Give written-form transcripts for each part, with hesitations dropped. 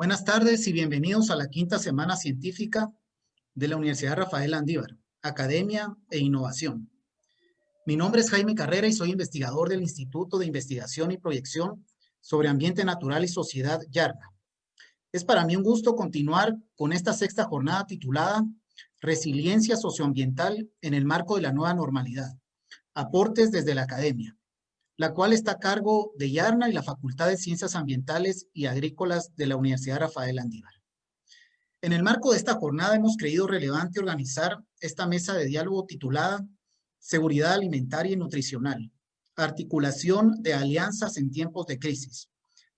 Buenas tardes y bienvenidos a la quinta semana científica de la Universidad Rafael Landívar, Academia e Innovación. Mi nombre es Jaime Carrera y soy investigador del Instituto de Investigación y Proyección sobre Ambiente Natural y Sociedad, YARNA. Es para mí un gusto continuar con esta sexta jornada titulada Resiliencia Socioambiental en el marco de la nueva normalidad, aportes desde la academia, la cual está a cargo de YARNA y la Facultad de Ciencias Ambientales y Agrícolas de la Universidad Rafael Landívar. En el marco de esta jornada hemos creído relevante organizar esta mesa de diálogo titulada Seguridad Alimentaria y Nutricional, articulación de alianzas en tiempos de crisis,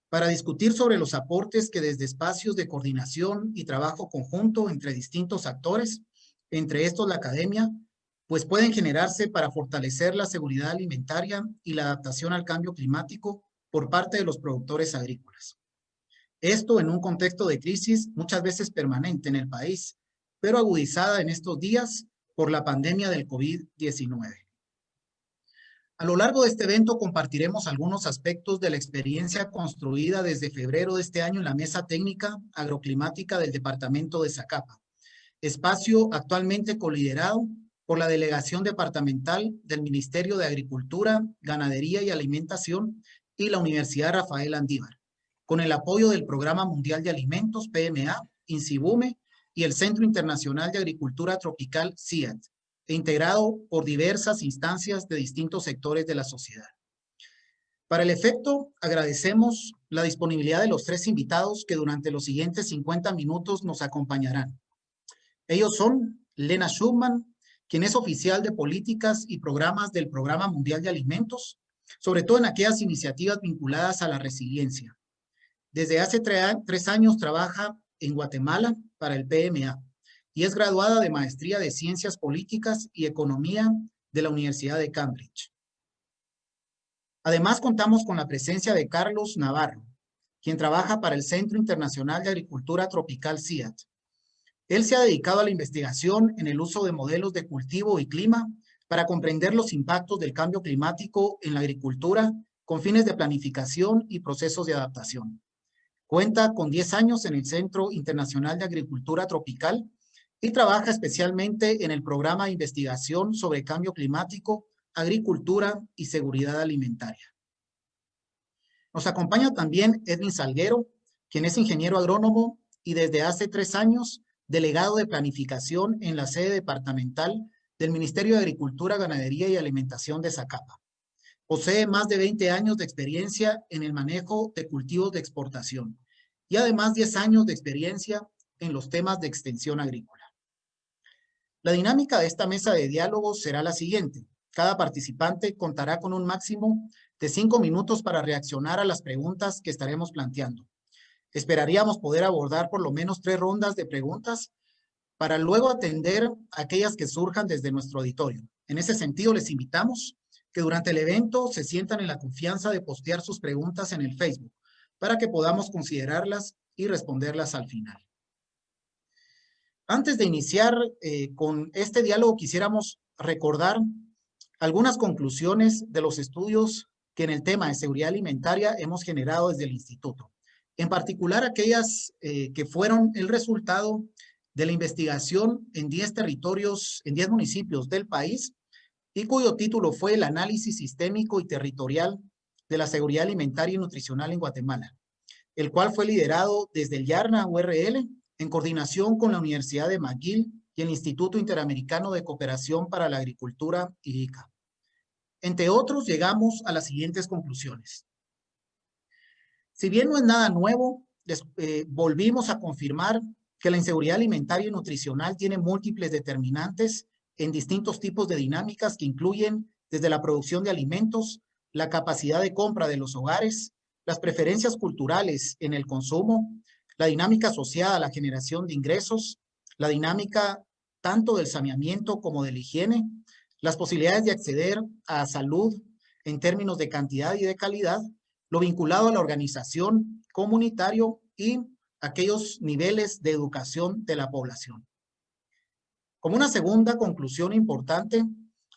para discutir sobre los aportes que desde espacios de coordinación y trabajo conjunto entre distintos actores, entre estos la academia, pues pueden generarse para fortalecer la seguridad alimentaria y la adaptación al cambio climático por parte de los productores agrícolas. Esto en un contexto de crisis muchas veces permanente en el país, pero agudizada en estos días por la pandemia del COVID-19. A lo largo de este evento compartiremos algunos aspectos de la experiencia construida desde febrero de este año en la Mesa Técnica Agroclimática del Departamento de Zacapa, espacio actualmente coliderado por la Delegación Departamental del Ministerio de Agricultura, Ganadería y Alimentación y la Universidad Rafael Landívar, con el apoyo del Programa Mundial de Alimentos, PMA, INCIBUME y el Centro Internacional de Agricultura Tropical, CIAT, e integrado por diversas instancias de distintos sectores de la sociedad. Para el efecto, agradecemos la disponibilidad de los tres invitados que durante los siguientes 50 minutos nos acompañarán. Ellos son Lena Schumann, quien es oficial de políticas y programas del Programa Mundial de Alimentos, sobre todo en aquellas iniciativas vinculadas a la resiliencia. Desde hace 3 años trabaja en Guatemala para el PMA y es graduada de Maestría de Ciencias Políticas y Economía de la Universidad de Cambridge. Además, contamos con la presencia de Carlos Navarro, quien trabaja para el Centro Internacional de Agricultura Tropical, CIAT. Él se ha dedicado a la investigación en el uso de modelos de cultivo y clima para comprender los impactos del cambio climático en la agricultura con fines de planificación y procesos de adaptación. Cuenta con 10 años en el Centro Internacional de Agricultura Tropical y trabaja especialmente en el programa de investigación sobre cambio climático, agricultura y seguridad alimentaria. Nos acompaña también Edwin Salguero, quien es ingeniero agrónomo y desde hace 3 años delegado de planificación en la sede departamental del Ministerio de Agricultura, Ganadería y Alimentación de Zacapa. Posee más de 20 años de experiencia en el manejo de cultivos de exportación y además 10 años de experiencia en los temas de extensión agrícola. La dinámica de esta mesa de diálogo será la siguiente. Cada participante contará con un máximo de 5 minutos para reaccionar a las preguntas que estaremos planteando. Esperaríamos poder abordar por lo menos 3 rondas de preguntas para luego atender aquellas que surjan desde nuestro auditorio. En ese sentido, les invitamos que durante el evento se sientan en la confianza de postear sus preguntas en el Facebook para que podamos considerarlas y responderlas al final. Antes de iniciar con este diálogo, quisiéramos recordar algunas conclusiones de los estudios que en el tema de seguridad alimentaria hemos generado desde el instituto. En particular, aquellas que fueron el resultado de la investigación en 10 territorios, en 10 municipios del país, y cuyo título fue el análisis sistémico y territorial de la seguridad alimentaria y nutricional en Guatemala, el cual fue liderado desde el YARNA URL en coordinación con la Universidad de McGill y el Instituto Interamericano de Cooperación para la Agricultura, IICA. Entre otros, llegamos a las siguientes conclusiones. Si bien no es nada nuevo, volvimos a confirmar que la inseguridad alimentaria y nutricional tiene múltiples determinantes en distintos tipos de dinámicas que incluyen desde la producción de alimentos, la capacidad de compra de los hogares, las preferencias culturales en el consumo, la dinámica asociada a la generación de ingresos, la dinámica tanto del saneamiento como de la higiene, las posibilidades de acceder a salud en términos de cantidad y de calidad, lo vinculado a la organización comunitario y aquellos niveles de educación de la población. Como una segunda conclusión importante,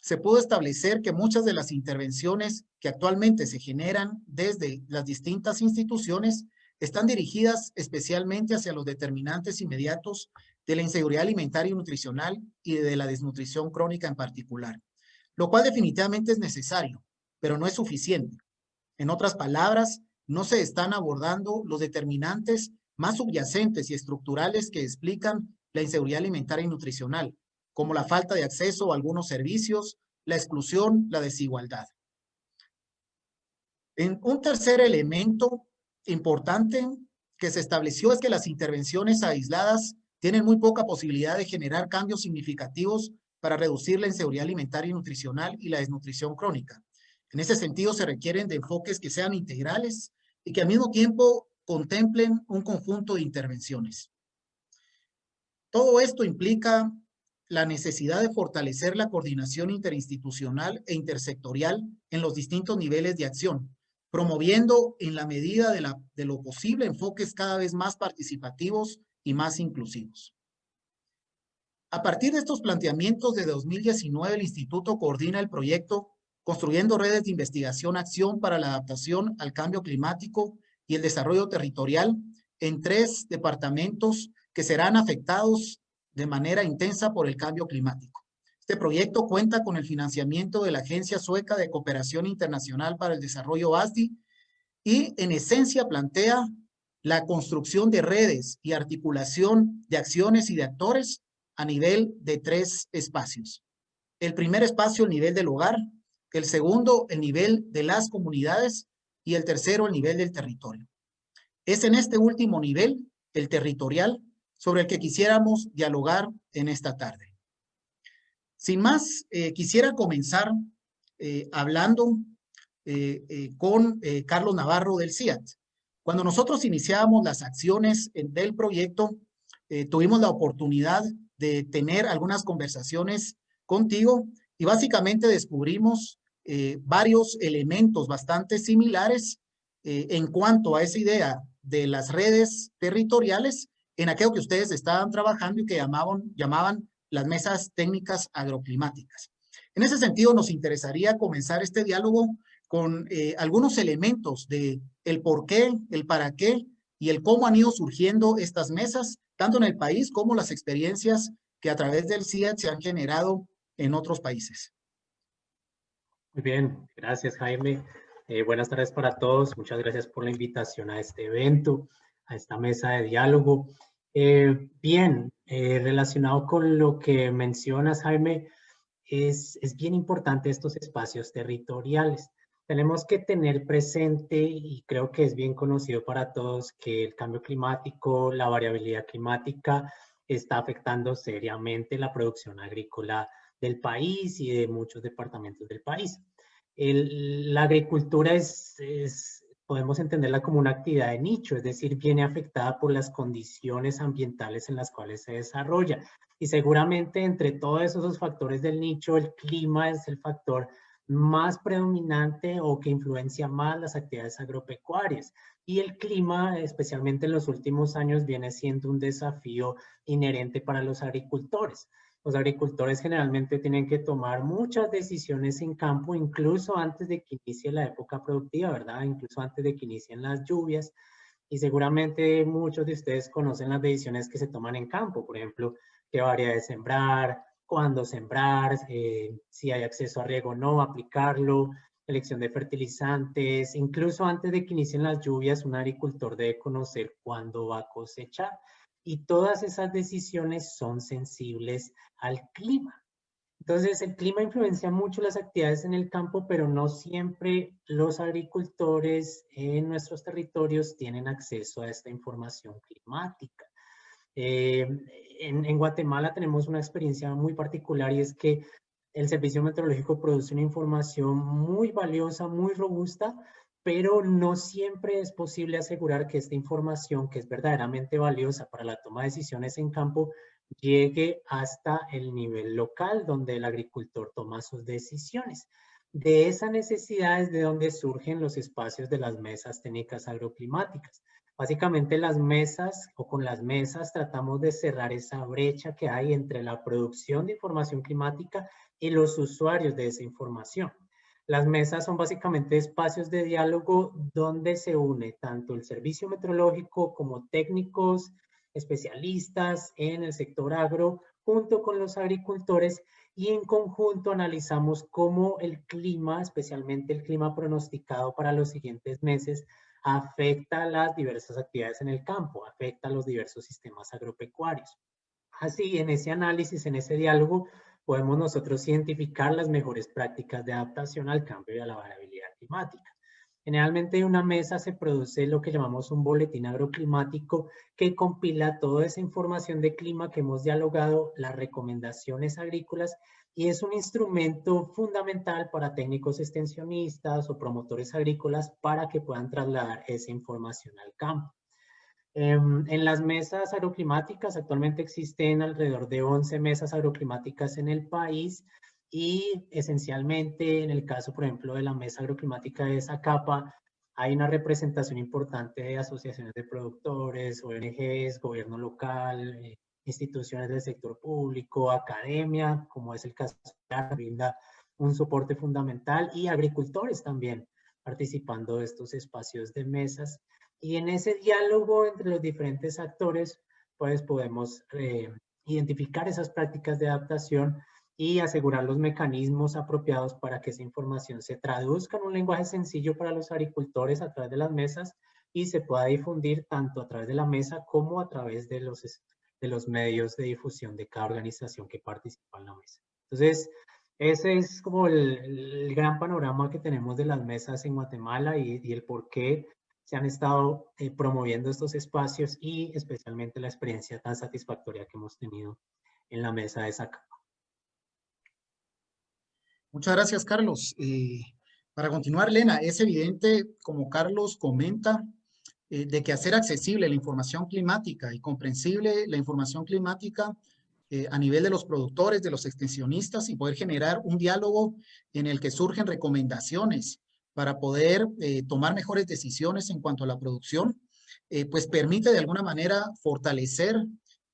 se pudo establecer que muchas de las intervenciones que actualmente se generan desde las distintas instituciones están dirigidas especialmente hacia los determinantes inmediatos de la inseguridad alimentaria y nutricional y de la desnutrición crónica en particular, lo cual definitivamente es necesario, pero no es suficiente. En otras palabras, no se están abordando los determinantes más subyacentes y estructurales que explican la inseguridad alimentaria y nutricional, como la falta de acceso a algunos servicios, la exclusión, la desigualdad. Un tercer elemento importante que se estableció es que las intervenciones aisladas tienen muy poca posibilidad de generar cambios significativos para reducir la inseguridad alimentaria y nutricional y la desnutrición crónica. En ese sentido, se requieren de enfoques que sean integrales y que al mismo tiempo contemplen un conjunto de intervenciones. Todo esto implica la necesidad de fortalecer la coordinación interinstitucional e intersectorial en los distintos niveles de acción, promoviendo en la medida de lo posible enfoques cada vez más participativos y más inclusivos. A partir de estos planteamientos de 2019, el Instituto coordina el proyecto Construyendo redes de investigación-acción para la adaptación al cambio climático y el desarrollo territorial en 3 departamentos que serán afectados de manera intensa por el cambio climático. Este proyecto cuenta con el financiamiento de la Agencia Sueca de Cooperación Internacional para el Desarrollo, ASDI, y en esencia plantea la construcción de redes y articulación de acciones y de actores a nivel de 3 espacios. El primer espacio, el nivel del hogar; el segundo, el nivel de las comunidades; y el tercero, el nivel del territorio. Es en este último nivel, el territorial, sobre el que quisiéramos dialogar en esta tarde. Sin más, quisiera comenzar hablando con Carlos Navarro del CIAT. Cuando nosotros iniciábamos las acciones del proyecto, tuvimos la oportunidad de tener algunas conversaciones contigo y básicamente descubrimos varios elementos bastante similares en cuanto a esa idea de las redes territoriales en aquello que ustedes estaban trabajando y que llamaban las mesas técnicas agroclimáticas. En ese sentido, nos interesaría comenzar este diálogo con algunos elementos de el por qué, el para qué y el cómo han ido surgiendo estas mesas, tanto en el país como las experiencias que a través del CIAT se han generado en otros países. Muy bien, gracias Jaime. Buenas tardes para todos. Muchas gracias por la invitación a este evento, a esta mesa de diálogo. Relacionado con lo que mencionas, Jaime, es bien importante estos espacios territoriales. Tenemos que tener presente, y creo que es bien conocido para todos, que el cambio climático, la variabilidad climática, está afectando seriamente la producción agrícola del país y de muchos departamentos del país. La agricultura podemos entenderla como una actividad de nicho, es decir, viene afectada por las condiciones ambientales en las cuales se desarrolla. Y seguramente entre todos esos factores del nicho, el clima es el factor más predominante o que influencia más las actividades agropecuarias. Y el clima, especialmente en los últimos años, viene siendo un desafío inherente para los agricultores. Los agricultores generalmente tienen que tomar muchas decisiones en campo, incluso antes de que inicie la época productiva, ¿verdad? Incluso antes de que inicien las lluvias. Y seguramente muchos de ustedes conocen las decisiones que se toman en campo. Por ejemplo, qué variedades sembrar, cuándo sembrar, si hay acceso a riego o no, aplicarlo, elección de fertilizantes. Incluso antes de que inicien las lluvias, un agricultor debe conocer cuándo va a cosechar. Y todas esas decisiones son sensibles al clima. Entonces, el clima influencia mucho las actividades en el campo, pero no siempre los agricultores en nuestros territorios tienen acceso a esta información climática. En Guatemala tenemos una experiencia muy particular y es que el Servicio Meteorológico produce una información muy valiosa, muy robusta, pero no siempre es posible asegurar que esta información, que es verdaderamente valiosa para la toma de decisiones en campo, llegue hasta el nivel local donde el agricultor toma sus decisiones. De esa necesidad es de donde surgen los espacios de las mesas técnicas agroclimáticas. Básicamente las mesas o con las mesas tratamos de cerrar esa brecha que hay entre la producción de información climática y los usuarios de esa información. Las mesas son básicamente espacios de diálogo donde se une tanto el servicio meteorológico como técnicos, especialistas en el sector agro, junto con los agricultores, y en conjunto analizamos cómo el clima, especialmente el clima pronosticado para los siguientes meses, afecta las diversas actividades en el campo, afecta a los diversos sistemas agropecuarios. Así, en ese análisis, en ese diálogo, podemos nosotros identificar las mejores prácticas de adaptación al cambio y a la variabilidad climática. Generalmente en una mesa se produce lo que llamamos un boletín agroclimático que compila toda esa información de clima que hemos dialogado, las recomendaciones agrícolas, y es un instrumento fundamental para técnicos extensionistas o promotores agrícolas para que puedan trasladar esa información al campo. En las mesas agroclimáticas actualmente existen alrededor de 11 mesas agroclimáticas en el país, y esencialmente en el caso, por ejemplo, de la mesa agroclimática de Zacapa, hay una representación importante de asociaciones de productores, ONGs, gobierno local, instituciones del sector público, academia, como es el caso de brinda un soporte fundamental, y agricultores también participando de estos espacios de mesas. Y en ese diálogo entre los diferentes actores, pues podemos identificar esas prácticas de adaptación y asegurar los mecanismos apropiados para que esa información se traduzca en un lenguaje sencillo para los agricultores a través de las mesas y se pueda difundir tanto a través de la mesa como a través de los medios de difusión de cada organización que participa en la mesa. Entonces, ese es como el gran panorama que tenemos de las mesas en Guatemala y el por qué se han estado promoviendo estos espacios, y especialmente la experiencia tan satisfactoria que hemos tenido en la mesa de Zacapa. Muchas gracias, Carlos. Para continuar, Lena, es evidente, como Carlos comenta, de que hacer accesible la información climática y comprensible la información climática a nivel de los productores, de los extensionistas, y poder generar un diálogo en el que surgen recomendaciones para poder tomar mejores decisiones en cuanto a la producción, pues permite de alguna manera fortalecer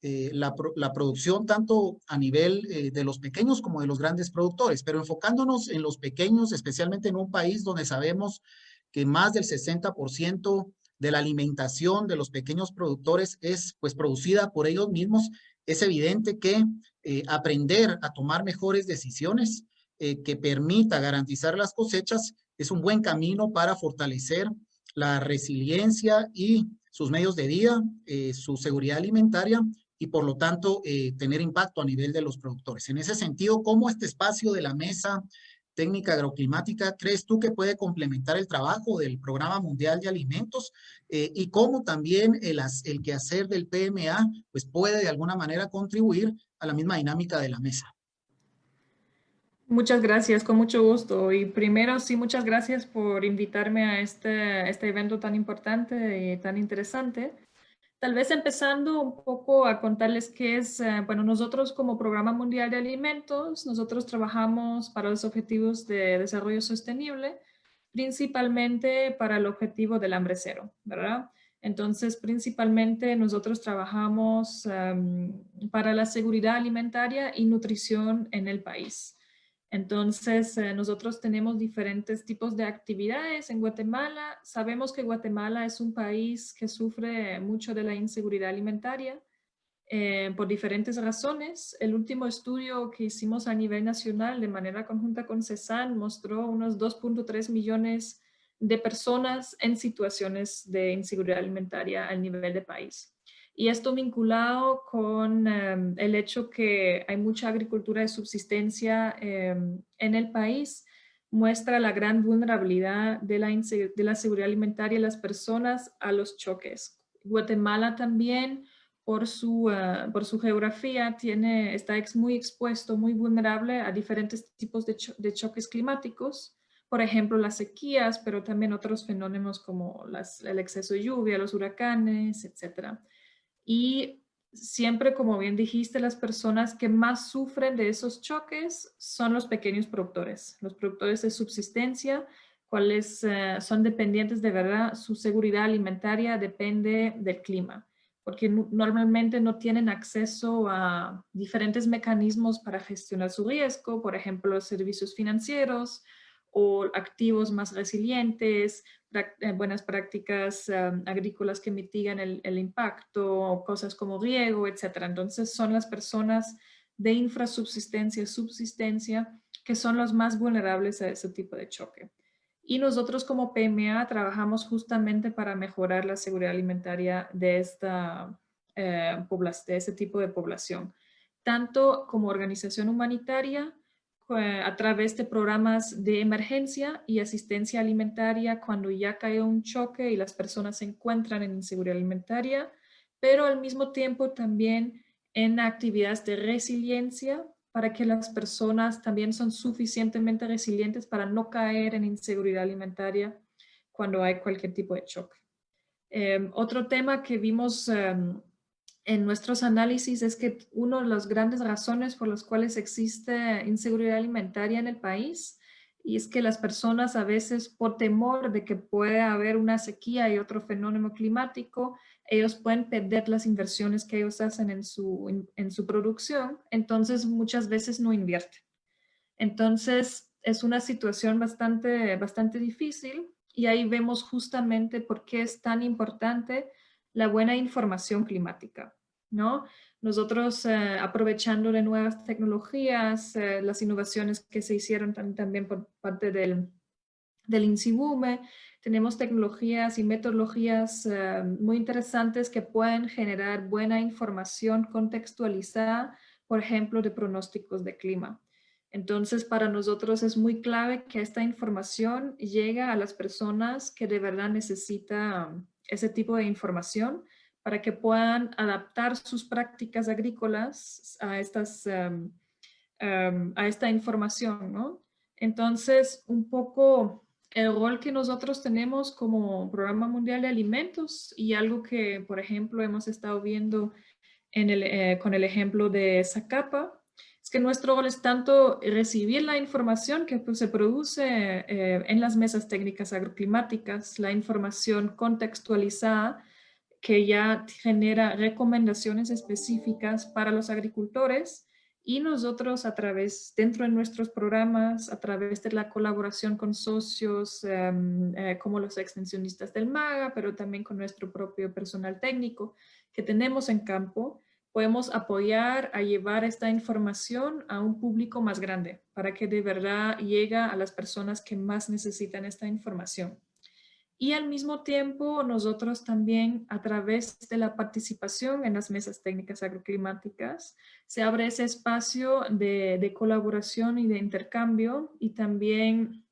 la producción tanto a nivel de los pequeños como de los grandes productores, pero enfocándonos en los pequeños, especialmente en un país donde sabemos que más del 60% de la alimentación de los pequeños productores es pues producida por ellos mismos. Es evidente que aprender a tomar mejores decisiones que permita garantizar las cosechas es un buen camino para fortalecer la resiliencia y sus medios de vida, su seguridad alimentaria, y por lo tanto tener impacto a nivel de los productores. En ese sentido, ¿cómo este espacio de la mesa técnica agroclimática crees tú que puede complementar el trabajo del Programa Mundial de Alimentos, y cómo también el quehacer del PMA pues puede de alguna manera contribuir a la misma dinámica de la mesa? Muchas gracias, con mucho gusto. Y primero, sí, muchas gracias por invitarme a este evento tan importante y tan interesante. Tal vez empezando un poco a contarles qué es, bueno, nosotros como Programa Mundial de Alimentos, nosotros trabajamos para los objetivos de desarrollo sostenible, principalmente para el objetivo del hambre cero, ¿verdad? Entonces, principalmente nosotros trabajamos para la seguridad alimentaria y nutrición en el país. Entonces, nosotros tenemos diferentes tipos de actividades en Guatemala. Sabemos que Guatemala es un país que sufre mucho de la inseguridad alimentaria por diferentes razones. El último estudio que hicimos a nivel nacional de manera conjunta con CESAN mostró unos 2.3 millones de personas en situaciones de inseguridad alimentaria a nivel de país. Y esto vinculado con el hecho que hay mucha agricultura de subsistencia en el país, muestra la gran vulnerabilidad de la seguridad alimentaria de las personas a los choques. Guatemala también, por su geografía, está muy expuesto, muy vulnerable a diferentes tipos de choques climáticos. Por ejemplo, las sequías, pero también otros fenómenos como el exceso de lluvia, los huracanes, etc. Y siempre, como bien dijiste, las personas que más sufren de esos choques son los pequeños productores, los productores de subsistencia, cuales son dependientes de verdad, su seguridad alimentaria depende del clima, porque normalmente no tienen acceso a diferentes mecanismos para gestionar su riesgo, por ejemplo, los servicios financieros o activos más resilientes, buenas prácticas agrícolas que mitigan el impacto, cosas como riego, etc. Entonces son las personas de infrasubsistencia, subsistencia, que son los más vulnerables a ese tipo de choque. Y nosotros como PMA trabajamos justamente para mejorar la seguridad alimentaria de de ese tipo de población, tanto como organización humanitaria, a través de programas de emergencia y asistencia alimentaria cuando ya cae un choque y las personas se encuentran en inseguridad alimentaria, pero al mismo tiempo también en actividades de resiliencia para que las personas también son suficientemente resilientes para no caer en inseguridad alimentaria cuando hay cualquier tipo de choque. Otro tema que vimos en nuestros análisis es que una de las grandes razones por las cuales existe inseguridad alimentaria en el país y es que las personas a veces por temor de que pueda haber una sequía y otro fenómeno climático, ellos pueden perder las inversiones que ellos hacen en su producción, entonces muchas veces no invierten. Entonces es una situación bastante difícil y ahí vemos justamente por qué es tan importante la buena información climática, ¿no? Nosotros aprovechando de nuevas tecnologías, las innovaciones que se hicieron también por parte del INSIBUME, tenemos tecnologías y metodologías muy interesantes que pueden generar buena información contextualizada, por ejemplo, de pronósticos de clima. Entonces, para nosotros es muy clave que esta información llegue a las personas que de verdad necesitan ese tipo de información para que puedan adaptar sus prácticas agrícolas a esta información, ¿no? Entonces, un poco el rol que nosotros tenemos como Programa Mundial de Alimentos y algo que, por ejemplo, hemos estado viendo con el ejemplo de Zacapa, es que nuestro rol es tanto recibir la información que pues, se produce en las mesas técnicas agroclimáticas, la información contextualizada que ya genera recomendaciones específicas para los agricultores y nosotros dentro de nuestros programas, a través de la colaboración con socios como los extensionistas del MAGA, pero también con nuestro propio personal técnico que tenemos en campo, podemos apoyar a llevar esta información a un público más grande para que de verdad llegue a las personas que más necesitan esta información. Y al mismo tiempo, nosotros también, a través de la participación en las mesas técnicas agroclimáticas, se abre ese espacio de colaboración y de intercambio y también,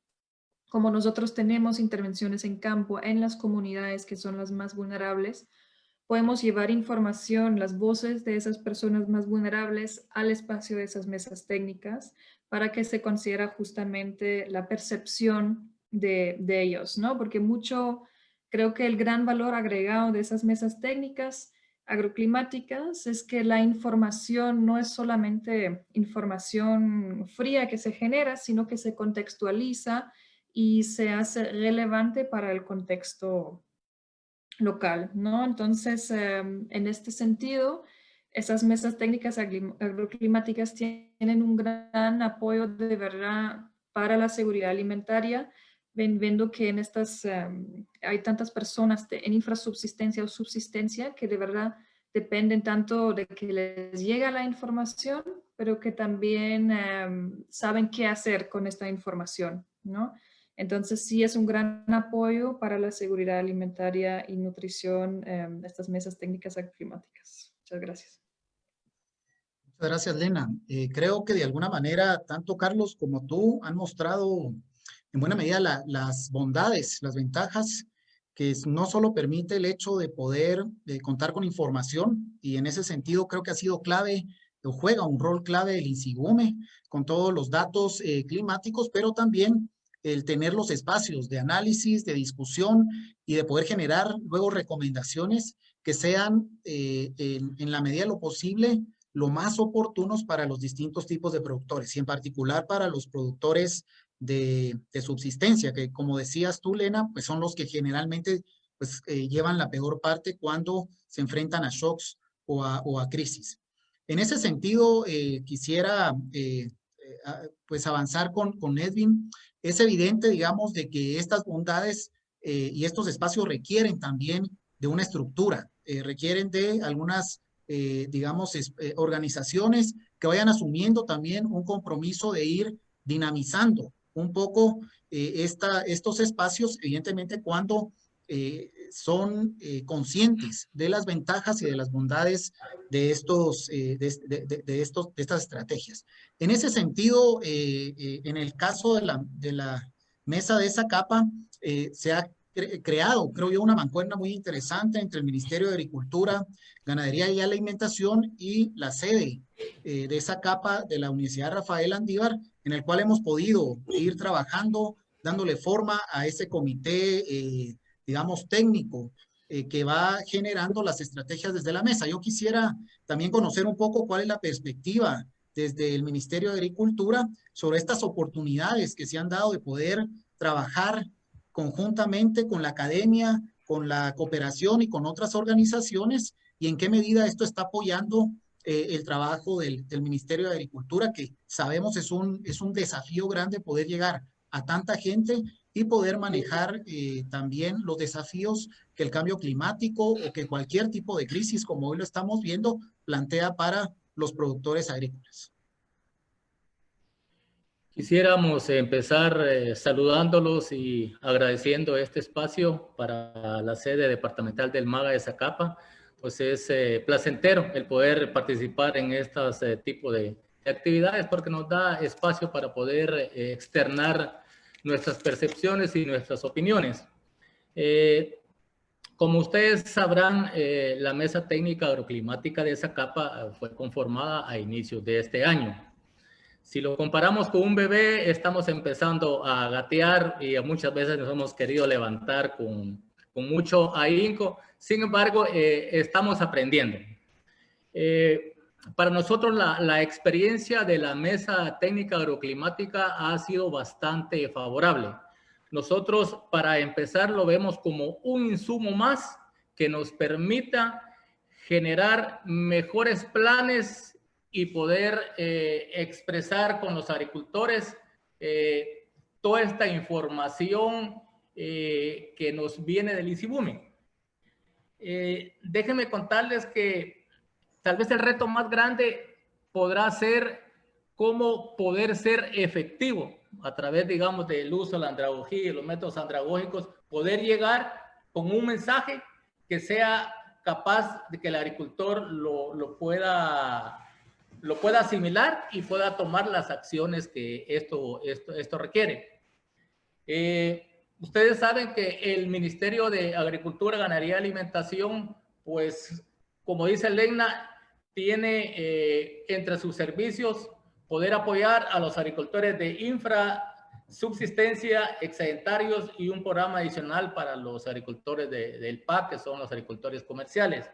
como nosotros tenemos intervenciones en campo en las comunidades que son las más vulnerables, podemos llevar información, las voces de esas personas más vulnerables al espacio de esas mesas técnicas para que se considere justamente la percepción de ellos, ¿no? Porque creo que el gran valor agregado de esas mesas técnicas agroclimáticas es que la información no es solamente información fría que se genera, sino que se contextualiza y se hace relevante para el contexto local, ¿no? Entonces, en este sentido, esas mesas técnicas agroclimáticas tienen un gran apoyo de verdad para la seguridad alimentaria, viendo que en hay tantas personas en infrasubsistencia o subsistencia que de verdad dependen tanto de que les llega la información, pero que también saben qué hacer con esta información, ¿no? Entonces sí es un gran apoyo para la seguridad alimentaria y nutrición estas mesas técnicas climáticas. Muchas gracias. Muchas gracias, Lena. Creo que de alguna manera, tanto Carlos como tú han mostrado en buena medida las bondades, las ventajas que no solo permite el hecho de poder contar con información, y en ese sentido creo que ha sido clave o juega un rol clave el INSIGUME con todos los datos climáticos, pero también el tener los espacios de análisis, de discusión y de poder generar luego recomendaciones que sean en la medida de lo posible lo más oportunos para los distintos tipos de productores y en particular para los productores de subsistencia, que como decías tú, Lena, pues son los que generalmente pues, llevan la peor parte cuando se enfrentan a shocks o a crisis. En ese sentido, quisiera pues avanzar con Edwin. Es evidente, digamos, de que estas bondades y estos espacios requieren también de una estructura, requieren de algunas, digamos, organizaciones que vayan asumiendo también un compromiso de ir dinamizando un poco estos espacios, evidentemente cuando son conscientes de las ventajas y de las bondades de estas estrategias. En ese sentido, en el caso de la mesa de Zacapa, se ha creado, creo yo, una mancuerna muy interesante entre el Ministerio de Agricultura, Ganadería y Alimentación y la sede de Zacapa de la Universidad Rafael Andívar, en el cual hemos podido ir trabajando, dándole forma a ese comité, digamos, técnico, que va generando las estrategias desde la mesa. Yo quisiera también conocer un poco cuál es la perspectiva desde el Ministerio de Agricultura sobre estas oportunidades que se han dado de poder trabajar conjuntamente con la academia, con la cooperación y con otras organizaciones, y en qué medida esto está apoyando el trabajo del Ministerio de Agricultura, que sabemos es un desafío grande poder llegar a tanta gente y poder manejar también los desafíos que el cambio climático o que cualquier tipo de crisis, como hoy lo estamos viendo, plantea para los productores agrícolas. Quisiéramos empezar saludándolos y agradeciendo este espacio para la sede departamental del MAGA de Zacapa. Pues es placentero el poder participar en este tipo de actividades porque nos da espacio para poder externar nuestras percepciones y nuestras opiniones. Como ustedes sabrán, la Mesa Técnica Agroclimática de Zacapa fue conformada a inicios de este año. Si lo comparamos con un bebé, estamos empezando a gatear y muchas veces nos hemos querido levantar con mucho ahínco. Sin embargo, estamos aprendiendo. Para nosotros la experiencia de la Mesa Técnica Agroclimática ha sido bastante favorable. Nosotros, para empezar, lo vemos como un insumo más que nos permita generar mejores planes y poder expresar con los agricultores toda esta información que nos viene del ICIBUMI. Déjenme contarles que tal vez el reto más grande podrá ser cómo poder ser efectivo a través, digamos, del uso de la andragogía y los métodos andragógicos, poder llegar con un mensaje que sea capaz de que el agricultor lo pueda asimilar y pueda tomar las acciones que esto requiere. Ustedes saben que el Ministerio de Agricultura, Ganadería y Alimentación, pues, como dice Legna, tiene entre sus servicios poder apoyar a los agricultores de subsistencia, excedentarios y un programa adicional para los agricultores del PAC, que son los agricultores comerciales.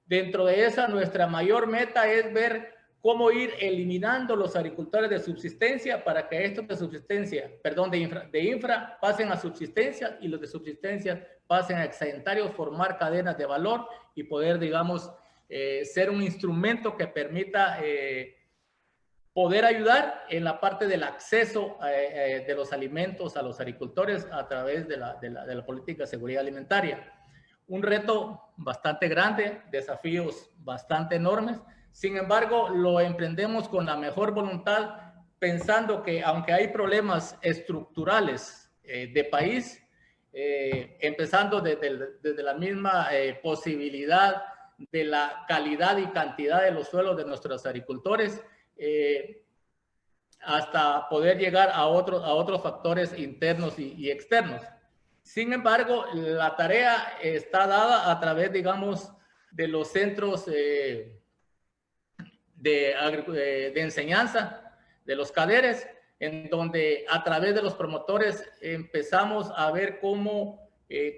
Dentro de esa, nuestra mayor meta es ver cómo ir eliminando los agricultores de subsistencia para que estos de subsistencia, perdón, de infra pasen a subsistencia y los de subsistencia pasen a excedentarios, formar cadenas de valor y poder, digamos, ser un instrumento que permita poder ayudar en la parte del acceso de los alimentos a los agricultores a través de la política de seguridad alimentaria. Un reto bastante grande, desafíos bastante enormes. Sin embargo, lo emprendemos con la mejor voluntad, pensando que aunque hay problemas estructurales de país, empezando desde la misma posibilidad de la calidad y cantidad de los suelos de nuestros agricultores, hasta poder llegar a otros factores internos y externos. Sin embargo, la tarea está dada a través, digamos, de los centros de enseñanza, de los CADERES, en donde a través de los promotores empezamos a ver cómo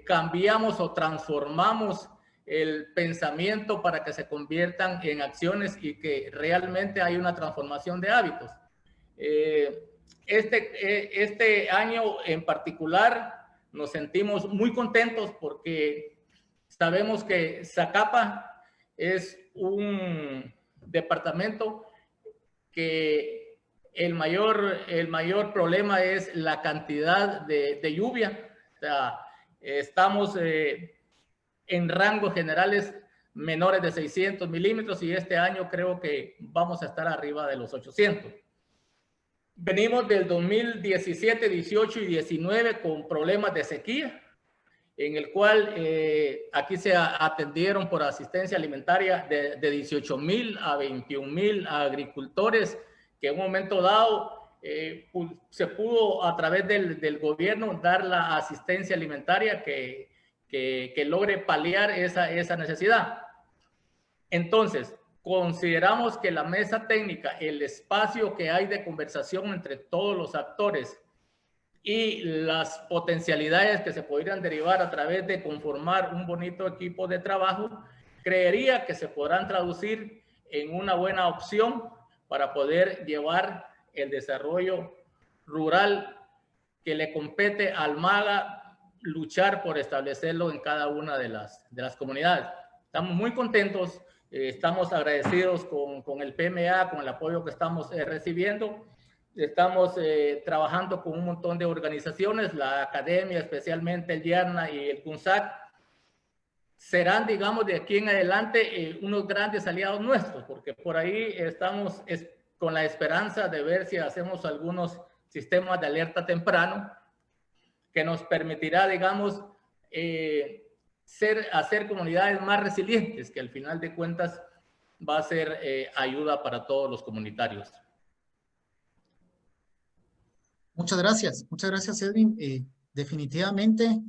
cambiamos o transformamos el pensamiento para que se conviertan en acciones y que realmente hay una transformación de hábitos. Este año en particular nos sentimos muy contentos porque sabemos que Zacapa es un departamento que el mayor problema es la cantidad de lluvia. O sea, estamos en rangos generales menores de 600 milímetros y este año creo que vamos a estar arriba de los 800. Venimos del 2017, 18 y 19 con problemas de sequía, en el cual aquí se atendieron por asistencia alimentaria de 18,000 a 21,000 agricultores, que en un momento dado se pudo a través del gobierno dar la asistencia alimentaria que logre paliar esa necesidad. Entonces, consideramos que la mesa técnica, el espacio que hay de conversación entre todos los actores y las potencialidades que se podrían derivar a través de conformar un bonito equipo de trabajo, creería que se podrán traducir en una buena opción para poder llevar el desarrollo rural que le compete al MAGA luchar por establecerlo en cada una de las comunidades. Estamos muy contentos, estamos agradecidos con el PMA, con el apoyo que estamos recibiendo. Estamos trabajando con un montón de organizaciones, la academia, especialmente el YERNA y el CUNSAC, serán, digamos, de aquí en adelante unos grandes aliados nuestros, porque por ahí estamos con la esperanza de ver si hacemos algunos sistemas de alerta temprano que nos permitirá, digamos, hacer comunidades más resilientes, que al final de cuentas va a ser ayuda para todos los comunitarios. Muchas gracias Edwin. Definitivamente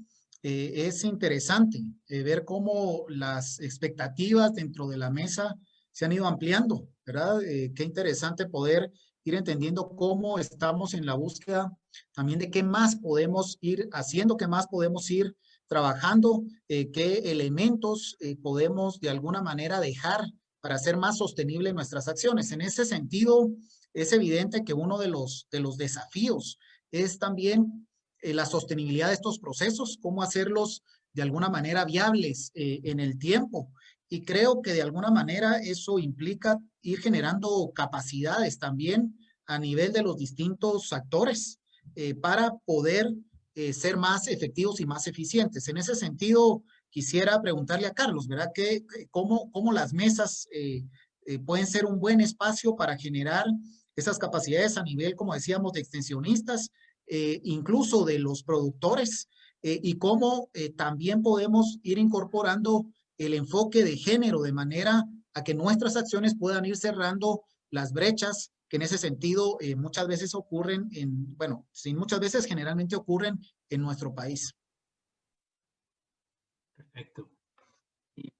es interesante ver cómo las expectativas dentro de la mesa se han ido ampliando, ¿verdad? Qué interesante poder ir entendiendo cómo estamos en la búsqueda también de qué más podemos ir haciendo, qué más podemos ir trabajando, qué elementos podemos de alguna manera dejar para hacer más sostenibles nuestras acciones. En ese sentido, es evidente que uno de los desafíos es también la sostenibilidad de estos procesos, cómo hacerlos de alguna manera viables en el tiempo. Y creo que de alguna manera eso implica ir generando capacidades también a nivel de los distintos actores para poder ser más efectivos y más eficientes. En ese sentido, quisiera preguntarle a Carlos, ¿verdad? ¿Cómo las mesas pueden ser un buen espacio para generar esas capacidades a nivel, como decíamos, de extensionistas, incluso de los productores, y cómo también podemos ir incorporando el enfoque de género de manera a que nuestras acciones puedan ir cerrando las brechas que en ese sentido muchas veces ocurren muchas veces generalmente ocurren en nuestro país. Perfecto.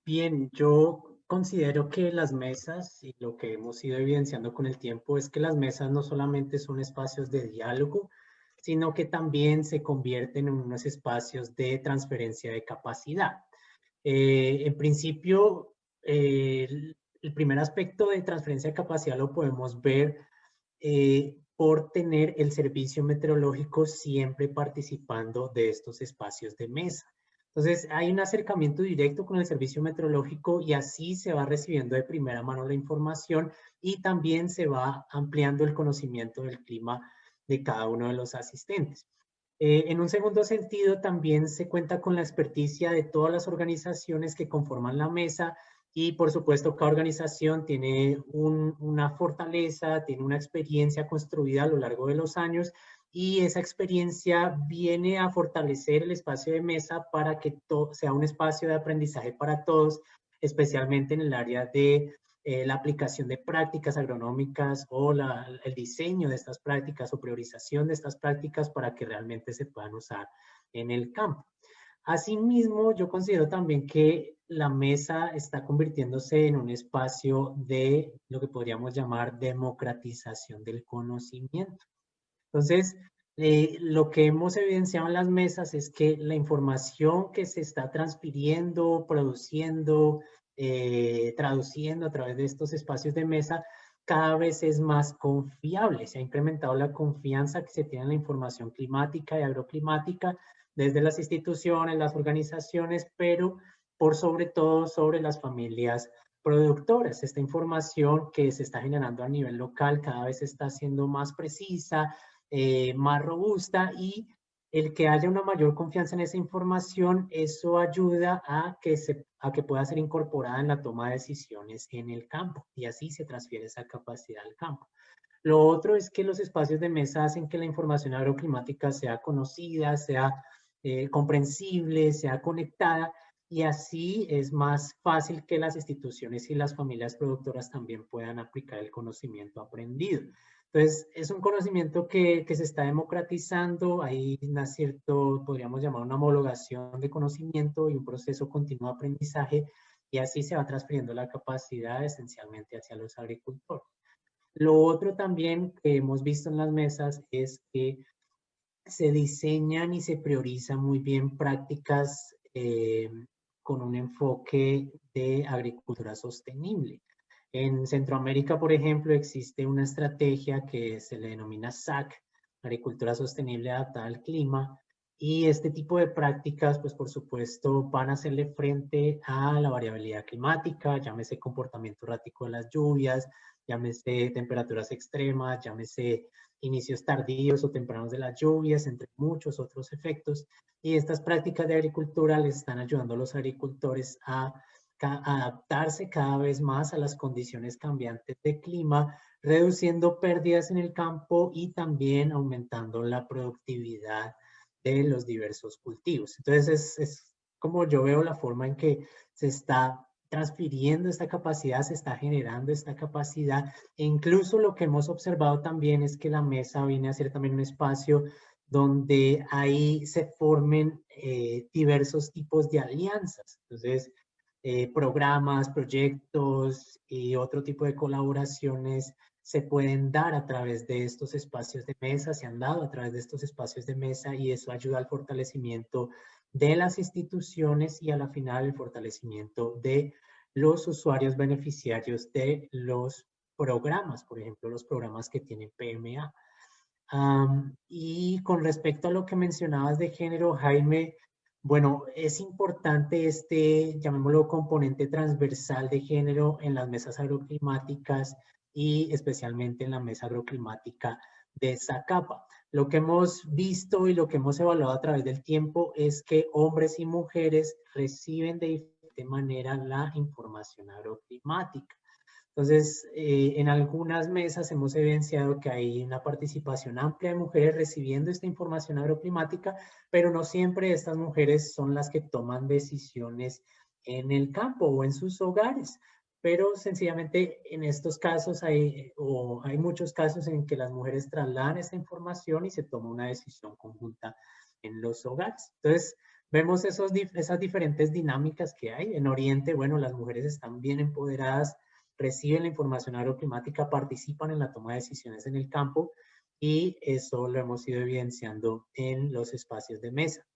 Bien, yo considero que las mesas, y lo que hemos ido evidenciando con el tiempo, es que las mesas no solamente son espacios de diálogo, sino que también se convierten en unos espacios de transferencia de capacidad. En principio, el primer aspecto de transferencia de capacidad lo podemos ver por tener el servicio meteorológico siempre participando de estos espacios de mesa. Entonces, hay un acercamiento directo con el servicio meteorológico y así se va recibiendo de primera mano la información y también se va ampliando el conocimiento del clima de cada uno de los asistentes. En un segundo sentido, también se cuenta con la experticia de todas las organizaciones que conforman la mesa y, por supuesto, cada organización tiene una fortaleza, tiene una experiencia construida a lo largo de los años y esa experiencia viene a fortalecer el espacio de mesa para que sea un espacio de aprendizaje para todos, especialmente en el área de la aplicación de prácticas agronómicas o el diseño de estas prácticas o priorización de estas prácticas para que realmente se puedan usar en el campo. Asimismo, yo considero también que la mesa está convirtiéndose en un espacio de lo que podríamos llamar democratización del conocimiento. Entonces, lo que hemos evidenciado en las mesas es que la información que se está transfiriendo, produciendo, traduciendo a través de estos espacios de mesa, cada vez es más confiable. Se ha incrementado la confianza que se tiene en la información climática y agroclimática desde las instituciones, las organizaciones, pero por sobre todo sobre las familias productoras. Esta información que se está generando a nivel local cada vez está siendo más precisa, más robusta, y el que haya una mayor confianza en esa información, eso ayuda a que pueda ser incorporada en la toma de decisiones en el campo, y así se transfiere esa capacidad al campo. Lo otro es que los espacios de mesa hacen que la información agroclimática sea conocida, sea comprensible, sea conectada, y así es más fácil que las instituciones y las familias productoras también puedan aplicar el conocimiento aprendido. Entonces, es un conocimiento que se está democratizando, hay una cierto, podríamos llamar una homologación de conocimiento y un proceso continuo de aprendizaje, y así se va transfiriendo la capacidad esencialmente hacia los agricultores. Lo otro también que hemos visto en las mesas es que se diseñan y se priorizan muy bien prácticas con un enfoque de agricultura sostenible. En Centroamérica, por ejemplo, existe una estrategia que se le denomina SAC, Agricultura Sostenible Adaptada al Clima, y este tipo de prácticas, pues por supuesto, van a hacerle frente a la variabilidad climática, llámese comportamiento errático de las lluvias, llámese temperaturas extremas, llámese inicios tardíos o tempranos de las lluvias, entre muchos otros efectos. Y estas prácticas de agricultura les están ayudando a los agricultores a adaptarse cada vez más a las condiciones cambiantes de clima, reduciendo pérdidas en el campo y también aumentando la productividad de los diversos cultivos. Entonces es como yo veo la forma en que se está transfiriendo esta capacidad, se está generando esta capacidad, e incluso lo que hemos observado también es que la mesa viene a ser también un espacio donde ahí se formen diversos tipos de alianzas. Entonces, programas, proyectos y otro tipo de colaboraciones se pueden dar a través de estos espacios de mesa, se han dado a través de estos espacios de mesa, y eso ayuda al fortalecimiento de las instituciones y a la final el fortalecimiento de los usuarios beneficiarios de los programas, por ejemplo, los programas que tienen PMA. Y con respecto a lo que mencionabas de género, Jaime, bueno, es importante llamémoslo, componente transversal de género en las mesas agroclimáticas y especialmente en la mesa agroclimática de Zacapa. Lo que hemos visto y lo que hemos evaluado a través del tiempo es que hombres y mujeres reciben de diferente manera la información agroclimática. Entonces, en algunas mesas hemos evidenciado que hay una participación amplia de mujeres recibiendo esta información agroclimática, pero no siempre estas mujeres son las que toman decisiones en el campo o en sus hogares. Pero sencillamente en estos casos hay muchos casos en que las mujeres trasladan esta información y se toma una decisión conjunta en los hogares. Entonces, vemos esas diferentes dinámicas que hay. En Oriente, bueno, las mujeres están bien empoderadas, reciben la información agroclimática, participan en la toma de decisiones en el campo, y eso lo hemos ido evidenciando en los espacios de mesa.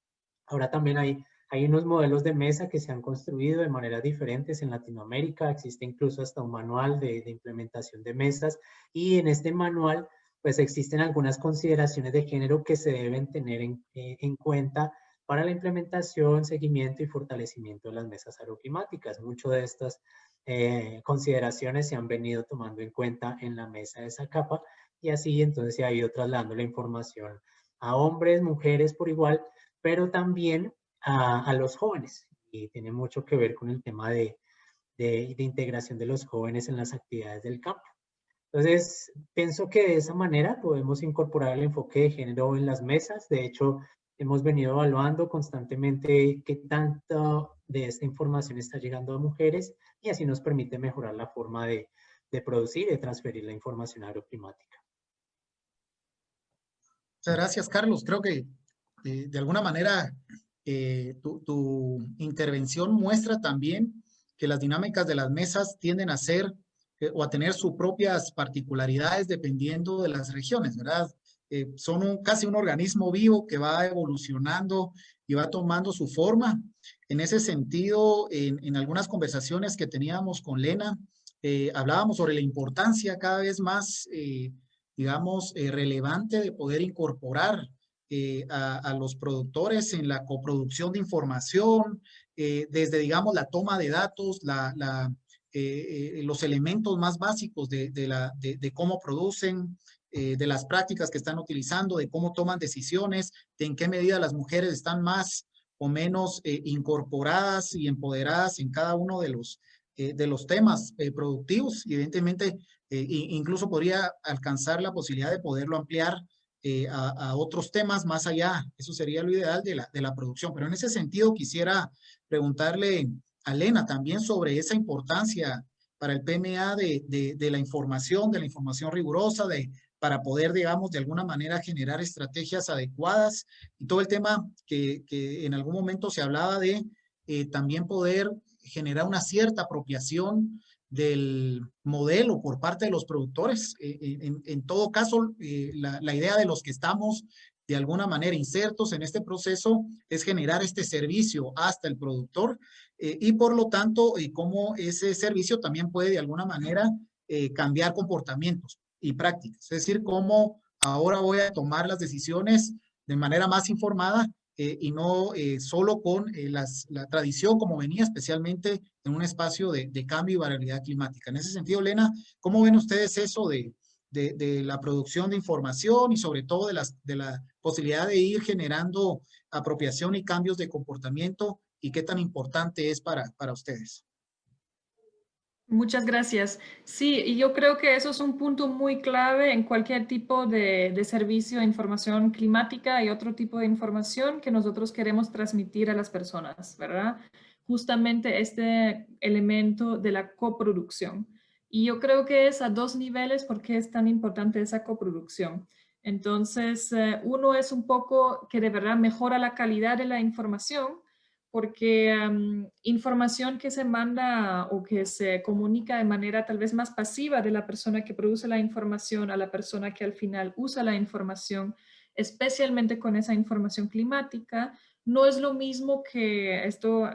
Ahora también hay unos modelos de mesa que se han construido de maneras diferentes en Latinoamérica. Existe incluso hasta un manual de implementación de mesas, y en este manual pues existen algunas consideraciones de género que se deben tener en cuenta para la implementación, seguimiento y fortalecimiento de las mesas agroclimáticas. Muchas de estas consideraciones se han venido tomando en cuenta en la mesa de Zacapa, y así entonces se ha ido trasladando la información a hombres, mujeres por igual, pero también a los jóvenes, y tiene mucho que ver con el tema de integración de los jóvenes en las actividades del campo. Entonces, pienso que de esa manera podemos incorporar el enfoque de género en las mesas. De hecho, hemos venido evaluando constantemente qué tanto de esta información está llegando a mujeres, y así nos permite mejorar la forma de producir y de transferir la información agroclimática. Muchas gracias, Carlos. Creo que de alguna manera tu intervención muestra también que las dinámicas de las mesas tienden a ser o a tener sus propias particularidades dependiendo de las regiones, ¿verdad? Son casi un organismo vivo que va evolucionando y va tomando su forma. En ese sentido, en algunas conversaciones que teníamos con Lena, hablábamos sobre la importancia cada vez más, digamos, relevante de poder incorporar a los productores en la coproducción de información, desde, digamos, la toma de datos, los elementos más básicos de cómo producen, de las prácticas que están utilizando, de cómo toman decisiones, de en qué medida las mujeres están más o menos incorporadas y empoderadas en cada uno de los temas productivos. Y evidentemente, incluso podría alcanzar la posibilidad de poderlo ampliar a otros temas más allá. Eso sería lo ideal de la producción. Pero en ese sentido quisiera preguntarle a Lena también sobre esa importancia para el PMA de la información rigurosa, para poder, digamos, de alguna manera generar estrategias adecuadas y todo el tema que en algún momento se hablaba de también poder generar una cierta apropiación del modelo por parte de los productores. En todo caso, la idea de los que estamos de alguna manera insertos en este proceso es generar este servicio hasta el productor y por lo tanto, cómo ese servicio también puede de alguna manera cambiar comportamientos y prácticas. Es decir, cómo ahora voy a tomar las decisiones de manera más informada y no solo con la tradición como venía, especialmente en un espacio de cambio y variabilidad climática. En ese sentido, Lena, ¿cómo ven ustedes eso de la producción de información y sobre todo de la posibilidad de ir generando apropiación y cambios de comportamiento y qué tan importante es para ustedes? Muchas gracias. Sí, y yo creo que eso es un punto muy clave en cualquier tipo de servicio de información climática y otro tipo de información que nosotros queremos transmitir a las personas, ¿verdad? Justamente este elemento de la coproducción. Y yo creo que es a dos niveles porque es tan importante esa coproducción. Entonces, uno es un poco que de verdad mejora la calidad de la información, porque información que se manda o que se comunica de manera tal vez más pasiva de la persona que produce la información a la persona que al final usa la información, especialmente con esa información climática, no es lo mismo que esto,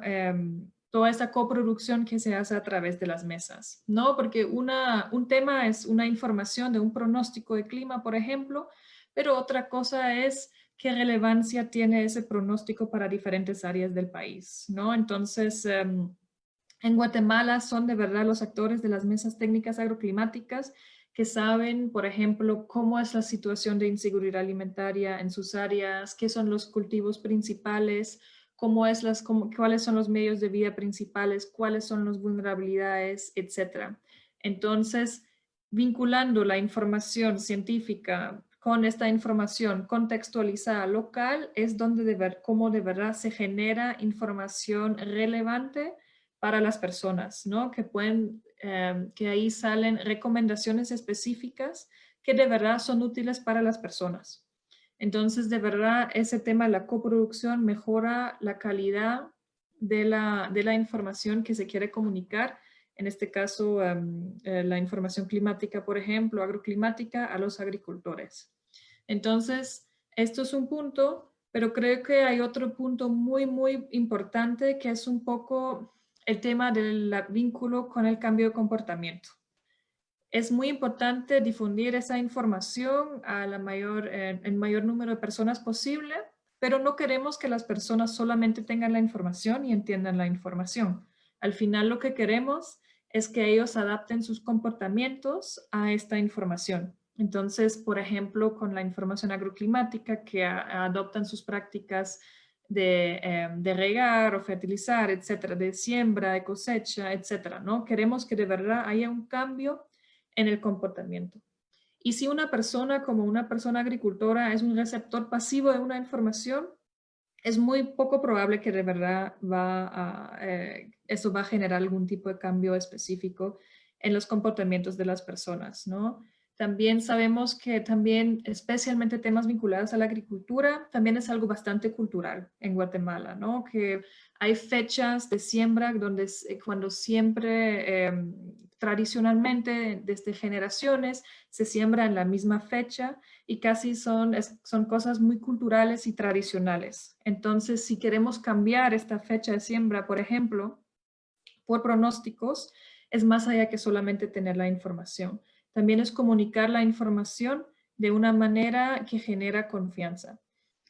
toda esa coproducción que se hace a través de las mesas, ¿no? Porque un tema es una información de un pronóstico de clima, por ejemplo, pero otra cosa es qué relevancia tiene ese pronóstico para diferentes áreas del país, ¿no? Entonces, en Guatemala son de verdad los actores de las mesas técnicas agroclimáticas que saben, por ejemplo, cómo es la situación de inseguridad alimentaria en sus áreas, qué son los cultivos principales, cuáles son los medios de vida principales, cuáles son las vulnerabilidades, etc. Entonces, vinculando la información científica con esta información contextualizada local es cómo de verdad se genera información relevante para las personas, ¿no? Que ahí salen recomendaciones específicas que de verdad son útiles para las personas. Entonces, de verdad, ese tema de la coproducción mejora la calidad de la información que se quiere comunicar. En este caso, la información climática, por ejemplo, agroclimática a los agricultores. Entonces, esto es un punto, pero creo que hay otro punto muy, muy importante que es un poco el tema del vínculo con el cambio de comportamiento. Es muy importante difundir esa información a el mayor número de personas posible, pero no queremos que las personas solamente tengan la información y entiendan la información. Al final lo que queremos es que ellos adapten sus comportamientos a esta información. Entonces, por ejemplo, con la información agroclimática, que adoptan sus prácticas de regar o fertilizar, etcétera, de siembra, de cosecha, etcétera, ¿no? Queremos que de verdad haya un cambio en el comportamiento. Y si una persona como una persona agricultora es un receptor pasivo de una información, es muy poco probable que de verdad eso va a generar algún tipo de cambio específico en los comportamientos de las personas, ¿no? También sabemos que también, especialmente temas vinculados a la agricultura, también es algo bastante cultural en Guatemala, ¿no? Que hay fechas de siembra cuando siempre, tradicionalmente, desde generaciones, se siembra en la misma fecha y casi son cosas muy culturales y tradicionales. Entonces, si queremos cambiar esta fecha de siembra, por ejemplo, por pronósticos, es más allá que solamente tener la información. También es comunicar la información de una manera que genera confianza.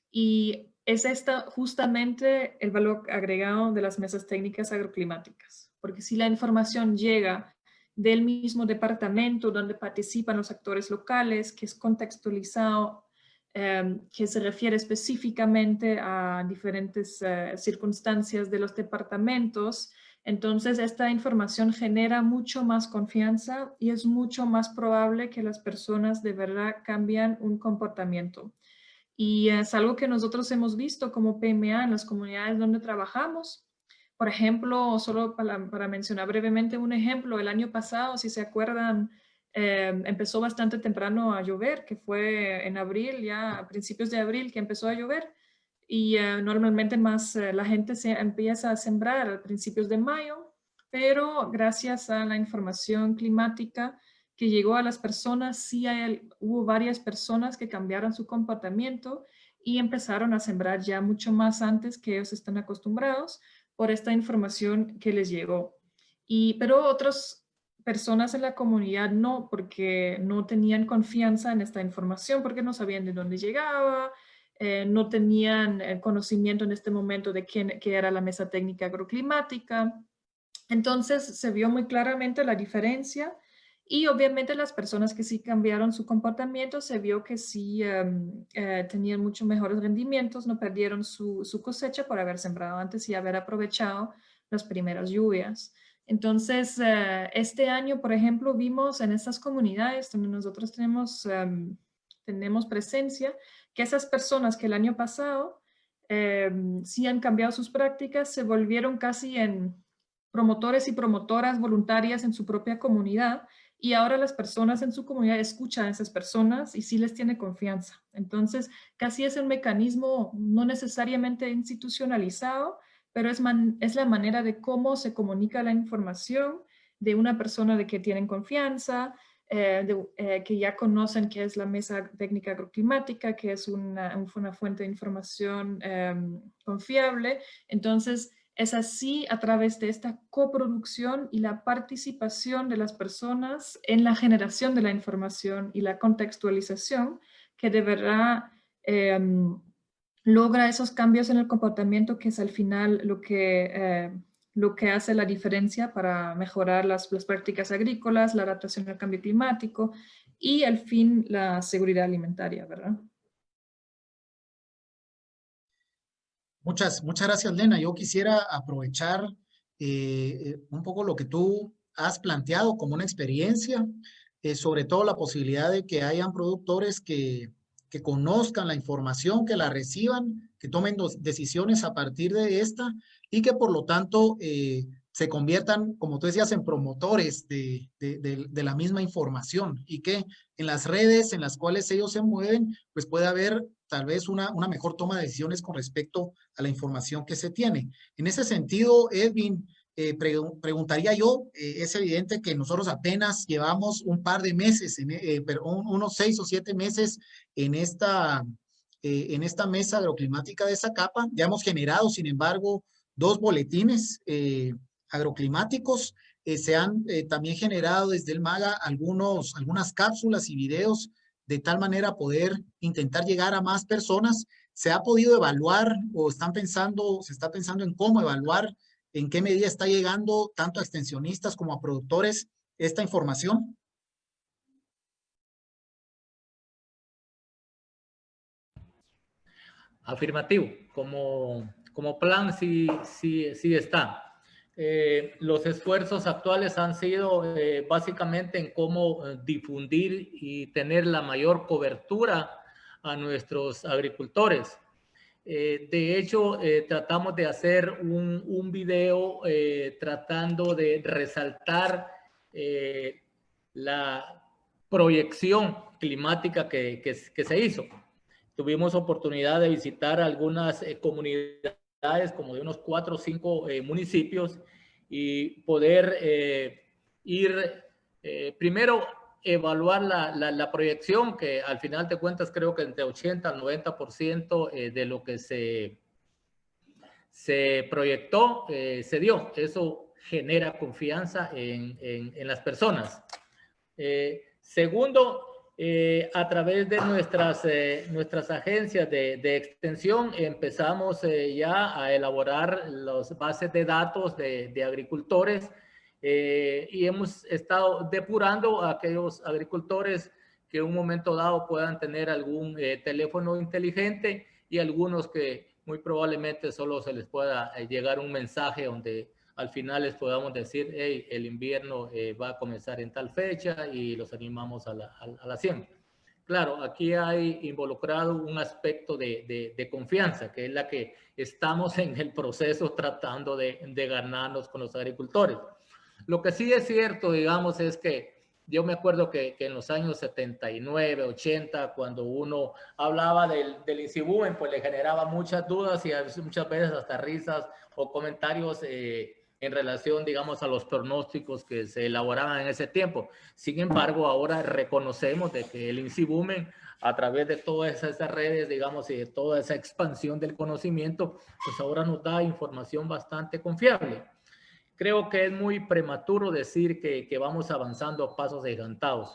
Y es justamente el valor agregado de las mesas técnicas agroclimáticas. porque si la información llega del mismo departamento donde participan los actores locales, que es contextualizado, que se refiere específicamente a diferentes circunstancias de los departamentos, entonces esta información genera mucho más confianza y es mucho más probable que las personas de verdad cambien un comportamiento. Y es algo que nosotros hemos visto como PMA en las comunidades donde trabajamos. Por ejemplo, solo para mencionar brevemente un ejemplo, el año pasado, si se acuerdan, empezó bastante temprano a llover, que fue en abril, ya a principios de abril que empezó a llover. Y normalmente más la gente se empieza a sembrar a principios de mayo, pero gracias a la información climática que llegó a las personas, sí hubo varias personas que cambiaron su comportamiento y empezaron a sembrar ya mucho más antes que ellos están acostumbrados por esta información que les llegó. Pero otras personas en la comunidad no, porque no tenían confianza en esta información, porque no sabían de dónde llegaba, no tenían conocimiento en este momento de qué era la mesa técnica agroclimática. Entonces se vio muy claramente la diferencia y obviamente las personas que sí cambiaron su comportamiento se vio que sí tenían mucho mejores rendimientos, no perdieron su cosecha por haber sembrado antes y haber aprovechado las primeras lluvias. Entonces, este año, por ejemplo, vimos en estas comunidades donde nosotros tenemos presencia, que esas personas que el año pasado sí han cambiado sus prácticas, se volvieron casi en promotores y promotoras voluntarias en su propia comunidad y ahora las personas en su comunidad escuchan a esas personas y sí les tiene confianza. Entonces, casi es un mecanismo no necesariamente institucionalizado, pero es la manera de cómo se comunica la información de una persona de que tienen confianza, que ya conocen qué es la mesa técnica agroclimática, que es una fuente de información confiable. Entonces, es así a través de esta coproducción y la participación de las personas en la generación de la información y la contextualización que de verdad logra esos cambios en el comportamiento, que es al final lo que hace la diferencia para mejorar las prácticas agrícolas, la adaptación al cambio climático y al fin la seguridad alimentaria, ¿verdad? Muchas gracias, Lena. Yo quisiera aprovechar un poco lo que tú has planteado como una experiencia, sobre todo la posibilidad de que hayan productores que conozcan la información, que la reciban, que tomen decisiones a partir de esta y que por lo tanto se conviertan, como tú decías, en promotores de la misma información y que en las redes en las cuales ellos se mueven, pues puede haber tal vez una mejor toma de decisiones con respecto a la información que se tiene. En ese sentido, Edwin, preguntaría yo, es evidente que nosotros apenas llevamos un par de meses, unos 6 o 7 meses en esta mesa agroclimática de Zacapa. Ya hemos generado, sin embargo, 2 boletines agroclimáticos. Se han también generado desde el MAGA algunas cápsulas y videos de tal manera poder intentar llegar a más personas. ¿Se ha podido evaluar o se está pensando en cómo evaluar en qué medida está llegando tanto a extensionistas como a productores esta información? Afirmativo, como plan sí está. Los esfuerzos actuales han sido básicamente en cómo difundir y tener la mayor cobertura a nuestros agricultores. De hecho, tratamos de hacer un video tratando de resaltar la proyección climática que se hizo. Tuvimos oportunidad de visitar algunas comunidades, como de unos 4 o 5 municipios, y poder ir primero evaluar la proyección, que al final de cuentas creo que entre 80 al 90% de lo que se proyectó se dio. Eso genera confianza en las personas. Segundo, A través de nuestras agencias de extensión empezamos ya a elaborar las bases de datos de agricultores y hemos estado depurando a aquellos agricultores que en un momento dado puedan tener algún teléfono inteligente y algunos que muy probablemente solo se les pueda llegar un mensaje donde al final les podamos decir, hey, el invierno va a comenzar en tal fecha y los animamos a la siembra. Claro, aquí hay involucrado un aspecto de confianza, que es la que estamos en el proceso tratando de ganarnos con los agricultores. Lo que sí es cierto, digamos, es que yo me acuerdo que en los años 79, 80, cuando uno hablaba del INSIBUMEN, pues le generaba muchas dudas y muchas veces hasta risas o comentarios en relación, digamos, a los pronósticos que se elaboraban en ese tiempo. Sin embargo, ahora reconocemos de que el INSIBUMEN, a través de todas esas redes, digamos, y de toda esa expansión del conocimiento, pues ahora nos da información bastante confiable. Creo que es muy prematuro decir que vamos avanzando a pasos agigantados.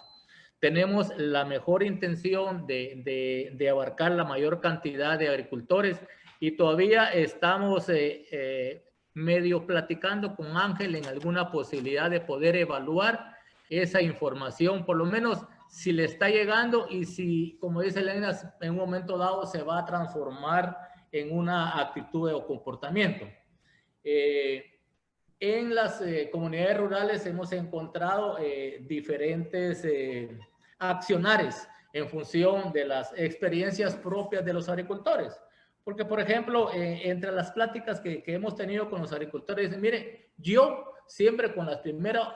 Tenemos la mejor intención de abarcar la mayor cantidad de agricultores y todavía estamos medio platicando con Ángel en alguna posibilidad de poder evaluar esa información, por lo menos si le está llegando y si, como dice Elena, en un momento dado se va a transformar en una actitud o comportamiento. En las comunidades rurales hemos encontrado diferentes accionares en función de las experiencias propias de los agricultores. Porque, por ejemplo, entre las pláticas que hemos tenido con los agricultores, dicen, mire, yo siempre con las primeras,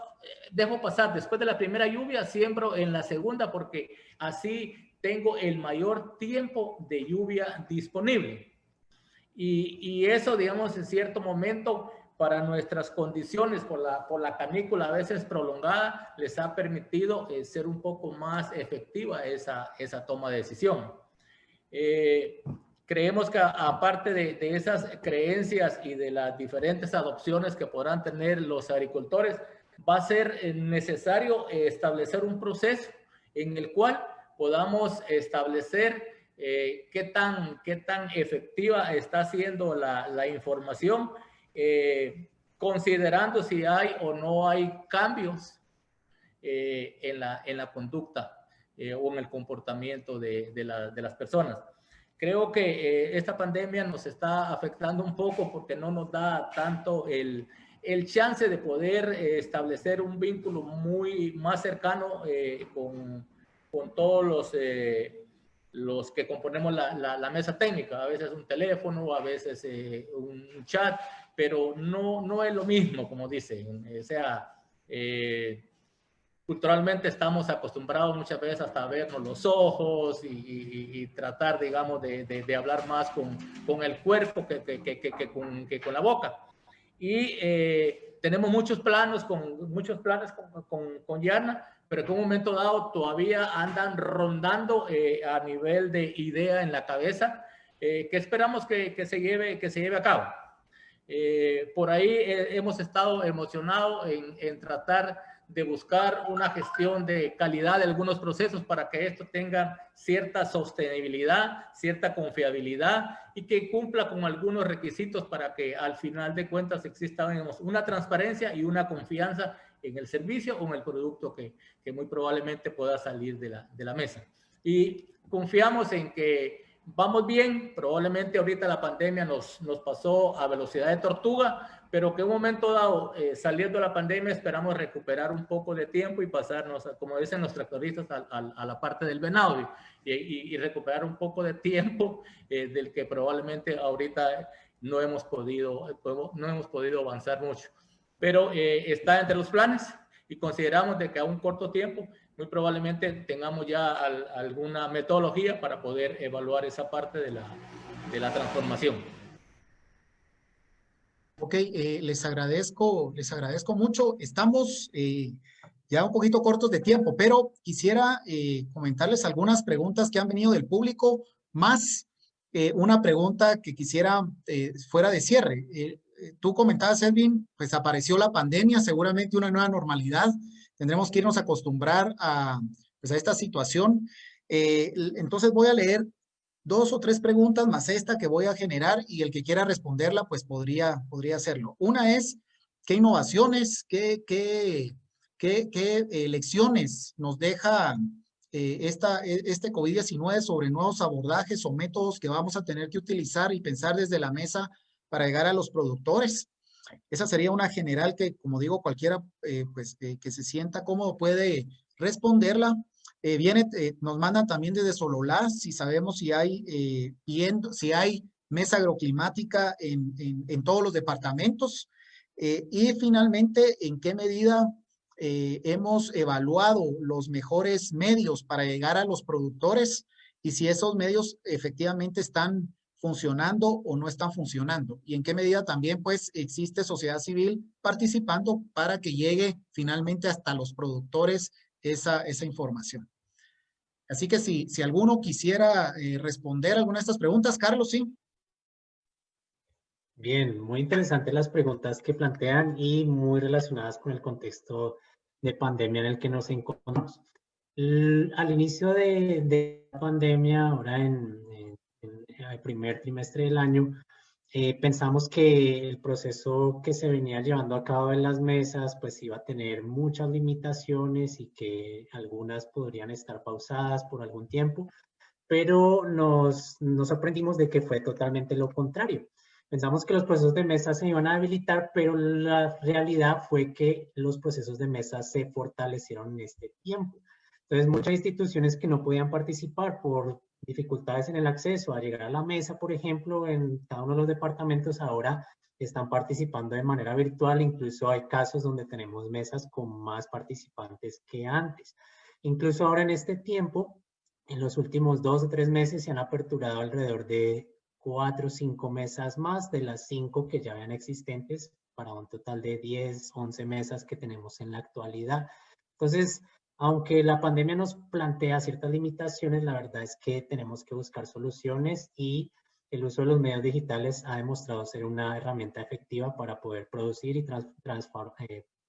dejo pasar, después de la primera lluvia, siembro en la segunda porque así tengo el mayor tiempo de lluvia disponible. Y eso, digamos, en cierto momento, para nuestras condiciones, por la canícula a veces prolongada, les ha permitido ser un poco más efectiva esa toma de decisión. Creemos que aparte de esas creencias y de las diferentes adopciones que podrán tener los agricultores, va a ser necesario establecer un proceso en el cual podamos establecer qué tan efectiva está siendo la información, considerando si hay o no hay cambios en la conducta o en el comportamiento de las personas. Creo que esta pandemia nos está afectando un poco porque no nos da tanto el chance de poder establecer un vínculo más cercano con todos los que componemos la mesa técnica. A veces un teléfono, a veces un chat, pero no es lo mismo, como dicen. O sea, culturalmente estamos acostumbrados muchas veces hasta a vernos los ojos y tratar, digamos, de hablar más con el cuerpo que con la boca. Y tenemos muchos planes con Yarna, pero que en un momento dado todavía andan rondando a nivel de idea en la cabeza, que esperamos que se lleve a cabo. Por ahí hemos estado emocionados en tratar de buscar una gestión de calidad de algunos procesos para que esto tenga cierta sostenibilidad, cierta confiabilidad y que cumpla con algunos requisitos para que al final de cuentas exista, digamos, una transparencia y una confianza en el servicio o en el producto que muy probablemente pueda salir de la mesa. Y confiamos en que vamos bien, probablemente ahorita la pandemia nos pasó a velocidad de tortuga, pero que en un momento dado, saliendo de la pandemia, esperamos recuperar un poco de tiempo y pasarnos, como dicen los tractoristas, a la parte del venado y recuperar un poco de tiempo del que probablemente ahorita no hemos podido avanzar mucho. Pero está entre los planes y consideramos de que a un corto tiempo muy probablemente tengamos ya alguna metodología para poder evaluar esa parte de la transformación. Ok, les agradezco mucho. Estamos ya un poquito cortos de tiempo, pero quisiera comentarles algunas preguntas que han venido del público, más una pregunta que quisiera fuera de cierre. Tú comentabas, Edwin, pues apareció la pandemia, seguramente una nueva normalidad. Tendremos que irnos a acostumbrar a pues, a esta situación. Entonces voy a leer 2 o 3 preguntas más esta que voy a generar y el que quiera responderla, pues podría hacerlo. Una es, ¿qué innovaciones, qué lecciones nos deja este COVID-19 sobre nuevos abordajes o métodos que vamos a tener que utilizar y pensar desde la mesa para llegar a los productores? Esa sería una general que, como digo, cualquiera que se sienta cómodo puede responderla. Nos mandan también desde Sololá si sabemos si hay, si hay mesa agroclimática en todos los departamentos. Y finalmente, ¿en qué medida hemos evaluado los mejores medios para llegar a los productores y si esos medios efectivamente están funcionando o no están funcionando? Y en qué medida también pues existe sociedad civil participando para que llegue finalmente hasta los productores esa información. Así que si alguno quisiera responder alguna de estas preguntas, Carlos, sí. Bien, muy interesantes las preguntas que plantean y muy relacionadas con el contexto de pandemia en el que nos encontramos. Al inicio de la pandemia, ahora en el primer trimestre del año, pensamos que el proceso que se venía llevando a cabo en las mesas pues iba a tener muchas limitaciones y que algunas podrían estar pausadas por algún tiempo, pero nos sorprendimos de que fue totalmente lo contrario. Pensamos que los procesos de mesa se iban a habilitar, pero la realidad fue que los procesos de mesa se fortalecieron en este tiempo. Entonces, muchas instituciones que no podían participar por dificultades en el acceso a llegar a la mesa, por ejemplo, en cada uno de los departamentos, ahora están participando de manera virtual. Incluso hay casos donde tenemos mesas con más participantes que antes. Incluso ahora en este tiempo, en los últimos 2 o 3 meses se han aperturado alrededor de 4 o 5 mesas más de las 5 que ya habían existentes, para un total de 10, 11 mesas que tenemos en la actualidad. Entonces, aunque la pandemia nos plantea ciertas limitaciones, la verdad es que tenemos que buscar soluciones y el uso de los medios digitales ha demostrado ser una herramienta efectiva para poder producir y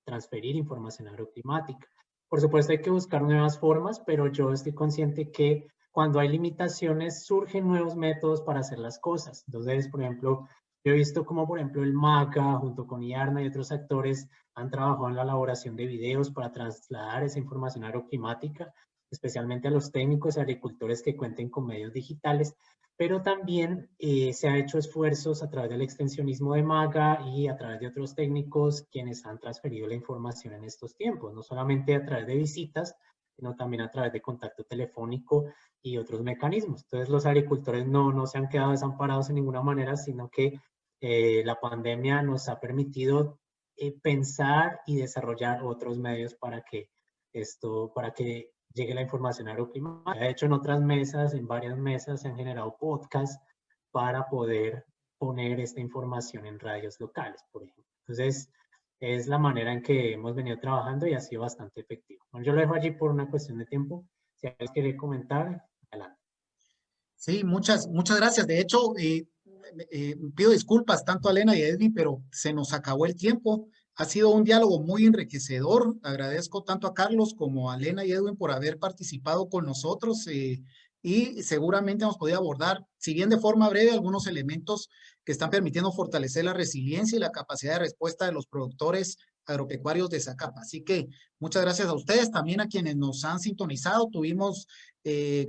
transferir información agroclimática. Por supuesto, hay que buscar nuevas formas, pero yo estoy consciente que cuando hay limitaciones surgen nuevos métodos para hacer las cosas. Entonces, por ejemplo, yo he visto como, por ejemplo, el MACA junto con IARNA y otros actores han trabajado en la elaboración de videos para trasladar esa información agroclimática, especialmente a los técnicos y agricultores que cuenten con medios digitales, pero también se han hecho esfuerzos a través del extensionismo de MAGA y a través de otros técnicos quienes han transferido la información en estos tiempos, no solamente a través de visitas, sino también a través de contacto telefónico y otros mecanismos. Entonces los agricultores no se han quedado desamparados en ninguna manera, sino que la pandemia nos ha permitido pensar y desarrollar otros medios para que llegue la información agroclimática. De hecho, en otras mesas, en varias mesas, se han generado podcasts para poder poner esta información en radios locales, por ejemplo. Entonces, es la manera en que hemos venido trabajando y ha sido bastante efectivo. Bueno, yo lo dejo allí por una cuestión de tiempo. Si alguien quiere comentar, adelante. Sí, muchas gracias. De hecho, pido disculpas tanto a Elena y a Edwin, pero se nos acabó el tiempo. Ha sido un diálogo muy enriquecedor. Agradezco tanto a Carlos como a Elena y Edwin por haber participado con nosotros y seguramente hemos podido abordar, si bien de forma breve, algunos elementos que están permitiendo fortalecer la resiliencia y la capacidad de respuesta de los productores agropecuarios de Zacapa. Así que muchas gracias a ustedes, también a quienes nos han sintonizado. Tuvimos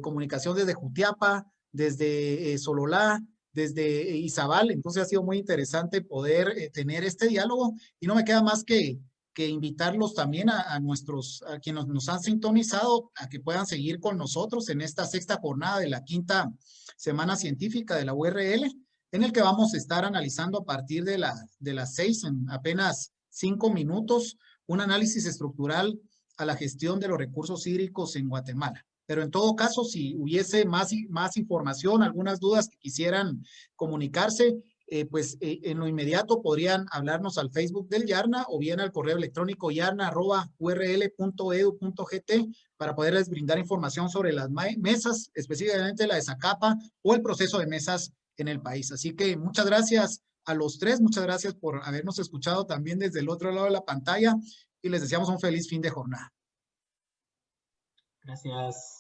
comunicación desde Jutiapa, desde Sololá, desde Izabal, entonces ha sido muy interesante poder tener este diálogo y no me queda más que invitarlos también a quienes nos han sintonizado a que puedan seguir con nosotros en esta 6ª jornada de la 5ª Semana Científica de la URL, en el que vamos a estar analizando a partir de las 6, en apenas 5 minutos, un análisis estructural a la gestión de los recursos hídricos en Guatemala. Pero en todo caso, si hubiese más información, algunas dudas que quisieran comunicarse, en lo inmediato podrían hablarnos al Facebook del YARNA o bien al correo electrónico yarna@url.edu.gt para poderles brindar información sobre las mesas, específicamente la de Zacapa o el proceso de mesas en el país. Así que muchas gracias a los tres, muchas gracias por habernos escuchado también desde el otro lado de la pantalla y les deseamos un feliz fin de jornada. Gracias.